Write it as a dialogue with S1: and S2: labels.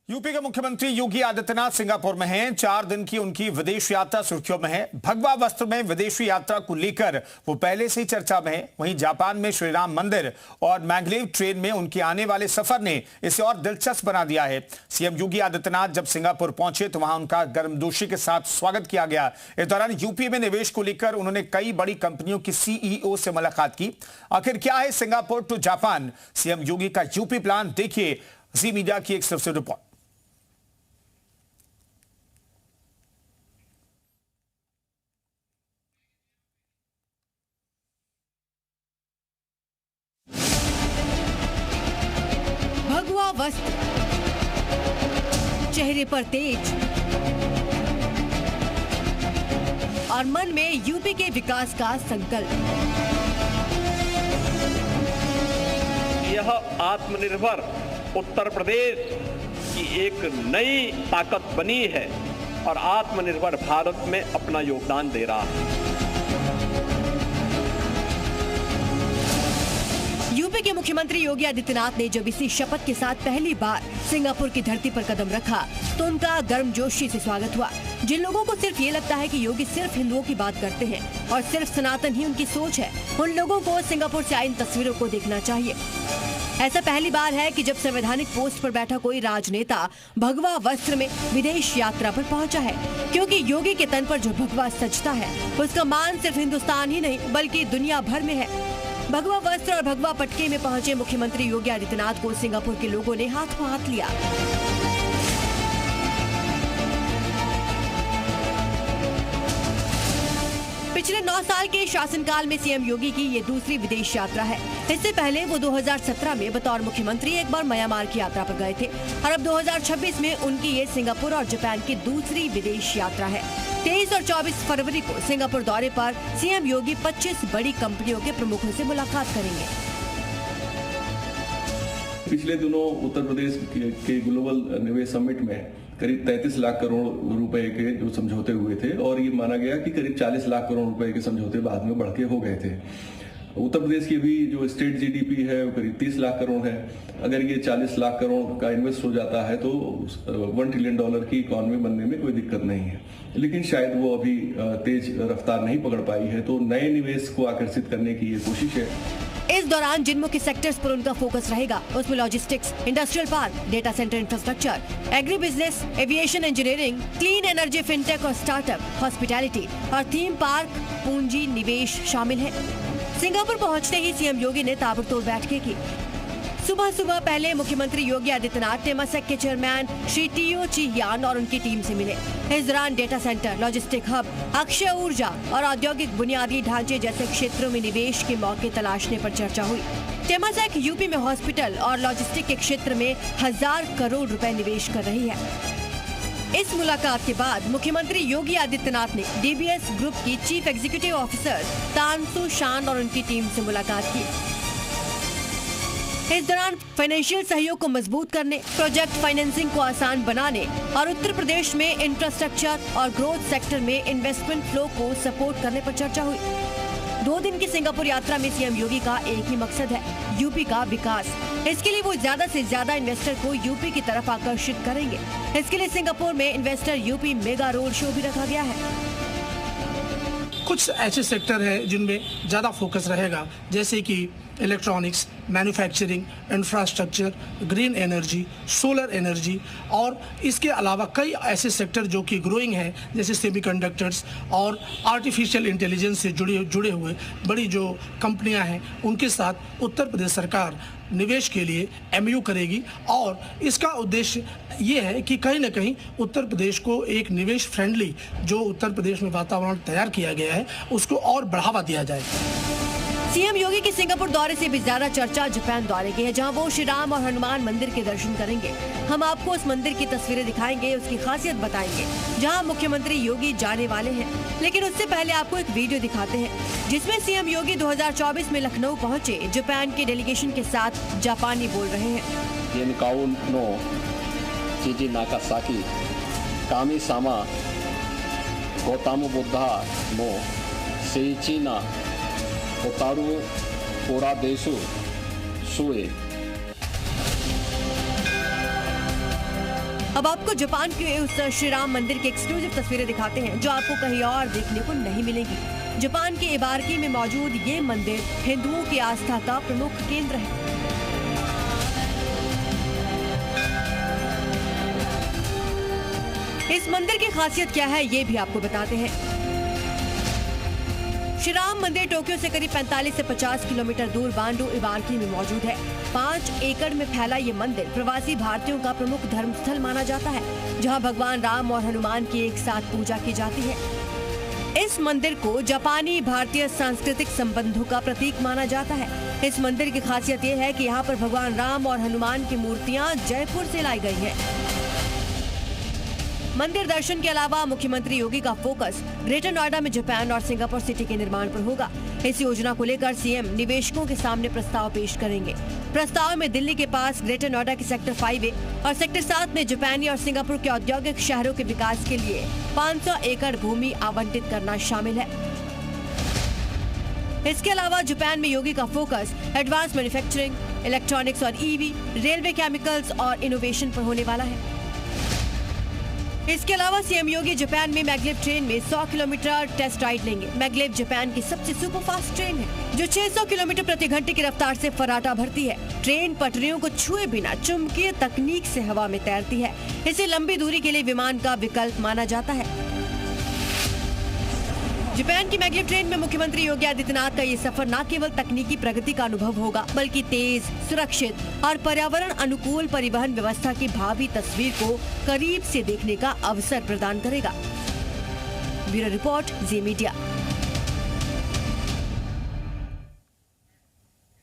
S1: UP के मुख्यमंत्री Yogi Adityanath Singapore में हैं। 4 दिन की उनकी विदेश यात्रा सुर्खियों में है। भगवा वस्त्र में विदेशी यात्रा को लेकर वो पहले से ही चर्चा में है। वहीं जापान में श्री राम मंदिर और मैग्लेव ट्रेन में उनके आने वाले सफर ने इसे और दिलचस्प बना दिया है। सीएम योगी आदित्यनाथ जब सिंगापुर पहुंचे तो वहां उनका गर्मजोशी के साथ स्वागत किया गया। इस दौरान यूपी में निवेश को लेकर उन्होंने कई बड़ी कंपनियों की सीईओ से मुलाकात की। आखिर क्या है सिंगापुर टू जापान, सीएम योगी का यूपी प्लान, देखिए जी मीडिया की एक्सक्लूसिव रिपोर्ट।
S2: भगवा वस्त्र, चेहरे पर तेज और मन में यूपी के विकास का संकल्प।
S3: यह आत्मनिर्भर उत्तर प्रदेश की एक नई ताकत बनी है और आत्मनिर्भर भारत में अपना योगदान दे रहा है।
S2: यूपी के मुख्यमंत्री योगी आदित्यनाथ ने जब इसी शपथ के साथ पहली बार सिंगापुर की धरती पर कदम रखा तो उनका गर्मजोशी से स्वागत हुआ। जिन लोगों को सिर्फ ये लगता है कि योगी सिर्फ हिंदुओं की बात करते हैं और सिर्फ सनातन ही उनकी सोच है, उन लोगों को सिंगापुर से आई इन तस्वीरों को देखना चाहिए। ऐसा पहली बार है कि जब संवैधानिक पोस्ट पर बैठा कोई राजनेता भगवा वस्त्र में विदेश यात्रा पर पहुंचा है, क्योंकि योगी के तन पर जो भगवा सजता है उसका मान सिर्फ हिंदुस्तान ही नहीं बल्कि दुनिया भर में है। भगवा वस्त्र और भगवा पटके में पहुंचे मुख्यमंत्री योगी आदित्यनाथ को सिंगापुर के लोगों ने हाथों हाथ लिया। पिछले 9 साल के शासनकाल में सीएम योगी की ये दूसरी विदेश यात्रा है। इससे पहले वो 2017 में बतौर मुख्यमंत्री एक बार म्यांमार की यात्रा पर गए थे और अब 2026 में उनकी ये सिंगापुर और जापान की दूसरी विदेश यात्रा है। 23 और 24 फरवरी को सिंगापुर दौरे पर सीएम योगी 25 बड़ी कंपनियों के प्रमुखों से मुलाकात करेंगे।
S4: पिछले दिनों उत्तर प्रदेश के ग्लोबल निवेश समिट में करीब 33 लाख करोड़ रुपए के जो समझौते हुए थे और ये माना गया कि करीब 40 लाख करोड़ रुपए के समझौते बाद में बढ़ के हो गए थे। उत्तर प्रदेश की भी जो स्टेट जीडीपी है वो करीब 30 लाख करोड़ है। अगर ये 40 लाख करोड़ का इन्वेस्ट हो जाता है तो $1 ट्रिलियन की इकोनॉमी बनने में कोई दिक्कत नहीं है, लेकिन शायद वो अभी तेज रफ्तार नहीं पकड़ पाई है, तो नए निवेश को आकर्षित करने की ये कोशिश है।
S2: इस दौरान जिन मुख्य सेक्टर्स पर उनका फोकस रहेगा उसमें logistics, industrial park, data centre infrastructure, agri business, aviation engineering, clean energy, fintech और स्टार्टअप, हॉस्पिटैलिटी और थीम पार्क पूंजी निवेश शामिल है। सिंगापुर पहुंचते ही सीएम योगी ने ताबड़तोड़ बैठकें की। सुबह सुबह पहले मुख्यमंत्री योगी आदित्यनाथ टेमासेक के चेयरमैन श्री टीओ चिहियान और उनकी टीम से मिले। इस दौरान data centre, logistic hub, Akshay ऊर्जा और औद्योगिक बुनियादी ढांचे जैसे क्षेत्रों में निवेश के मौके तलाशने पर चर्चा हुई। टेमासेक यूपी में हॉस्पिटल और लॉजिस्टिक के क्षेत्र में 1000 करोड़ रुपए निवेश कर रही है। इस मुलाकात के बाद मुख्यमंत्री योगी आदित्यनाथ ने डीबीएस ग्रुप की चीफ एग्जीक्यूटिव ऑफिसर तानसु शान और उनकी टीम से मुलाकात की। इस दौरान फाइनेंशियल सहयोग को मजबूत करने, प्रोजेक्ट फाइनेंसिंग को आसान बनाने और उत्तर प्रदेश में इंफ्रास्ट्रक्चर और ग्रोथ सेक्टर में इन्वेस्टमेंट फ्लो को सपोर्ट करने पर चर्चा हुई। 2 दिन की सिंगापुर यात्रा में सीएम योगी का एक ही मकसद है, यूपी का विकास। इसके लिए वो ज्यादा से ज्यादा इन्वेस्टर को यूपी की तरफ आकर्षित करेंगे। इसके लिए सिंगापुर में investor UP mega road show भी रखा गया है।
S5: कुछ ऐसे सेक्टर हैं जिनमें ज़्यादा फोकस रहेगा, जैसे कि electronics, manufacturing, infrastructure, green energy, solar energy और इसके अलावा कई ऐसे सेक्टर जो कि ग्रोइंग हैं, जैसे सेमीकंडक्टर्स और आर्टिफिशियल इंटेलिजेंस से जुड़े हुए बड़ी जो कंपनियां हैं, उनके साथ उत्तर प्रदेश सरकार निवेश के लिए एमयू करेगी। और इसका उद्देश्य ये है कि कहीं ना कहीं उत्तर प्रदेश को एक निवेश फ्रेंडली जो उत्तर प्रदेश में वातावरण तैयार किया गया है उसको और बढ़ावा दिया जाए।
S2: सीएम योगी के सिंगापुर दौरे से भी ज्यादा चर्चा जापान दौरे की है, जहां वो श्री राम और हनुमान मंदिर के दर्शन करेंगे। हम आपको उस मंदिर की तस्वीरें दिखाएंगे, उसकी खासियत बताएंगे, जहां मुख्यमंत्री योगी जाने वाले हैं। लेकिन उससे पहले आपको एक वीडियो दिखाते हैं जिसमें सीएम योगी 2024 में लखनऊ पहुंचे जापान के डेलीगेशन के साथ जापानी बोल रहे हैं।
S6: येनकाउ नो चिजी नाकासाकी कामी-सामा गौतम बुद्धा नो सेइचिना होतारू पूरा देशु सुए
S2: अब आपको जापान के उस श्री राम मंदिर की एक्सक्लूसिव तस्वीरें दिखाते हैं जो आपको कहीं और देखने को नहीं मिलेगी। जापान के इबारकी में मौजूद ये मंदिर हिंदुओं की आस्था का प्रमुख केंद्र है। इस मंदिर की खासियत क्या है ये भी आपको बताते हैं। श्री राम मंदिर टोक्यो से करीब 45 से 50 किलोमीटर दूर बांडू इबारकी में मौजूद है। 5 एकड़ में फैला ये मंदिर प्रवासी भारतीयों का प्रमुख धर्म स्थल माना जाता है, जहां भगवान राम और हनुमान की एक साथ पूजा की जाती है। इस मंदिर को जापानी भारतीय सांस्कृतिक संबंधों का प्रतीक माना जाता है। इस मंदिर की खासियत ये है कि यहाँ पर भगवान राम और हनुमान की मूर्तियाँ जयपुर से लाई गई है। मंदिर दर्शन के अलावा मुख्यमंत्री योगी का फोकस ग्रेटर नोएडा में जापान और सिंगापुर सिटी के निर्माण पर होगा। इस योजना को लेकर सीएम निवेशकों के सामने प्रस्ताव पेश करेंगे। प्रस्ताव में दिल्ली के पास ग्रेटर नोएडा के सेक्टर 5A और सेक्टर 7 में जापानी और सिंगापुर के औद्योगिक शहरों के विकास के लिए 500 एकड़ भूमि आवंटित करना शामिल है। इसके अलावा जापान में योगी का फोकस एडवांस मैन्युफैक्चरिंग, इलेक्ट्रॉनिक्स और ईवी, रेलवे, केमिकल्स और इनोवेशन पर होने वाला है। इसके अलावा सीएम योगी जापान में मैग्लेव ट्रेन में 100 किलोमीटर टेस्ट राइड लेंगे। मैग्लेव जापान की सबसे सुपरफास्ट ट्रेन है जो 600 किलोमीटर प्रति घंटे की रफ्तार से फर्राटा भरती है। ट्रेन पटरियों को छुए बिना चुंबकीय तकनीक से हवा में तैरती है। इसे लंबी दूरी के लिए विमान का विकल्प माना जाता है। जापान की मैग्लेव ट्रेन में मुख्यमंत्री योगी आदित्यनाथ का ये सफर न केवल तकनीकी प्रगति का अनुभव होगा, बल्कि तेज, सुरक्षित और पर्यावरण अनुकूल परिवहन व्यवस्था की भावी तस्वीर को करीब से देखने का अवसर प्रदान करेगा। ब्यूरो रिपोर्ट, जी मीडिया।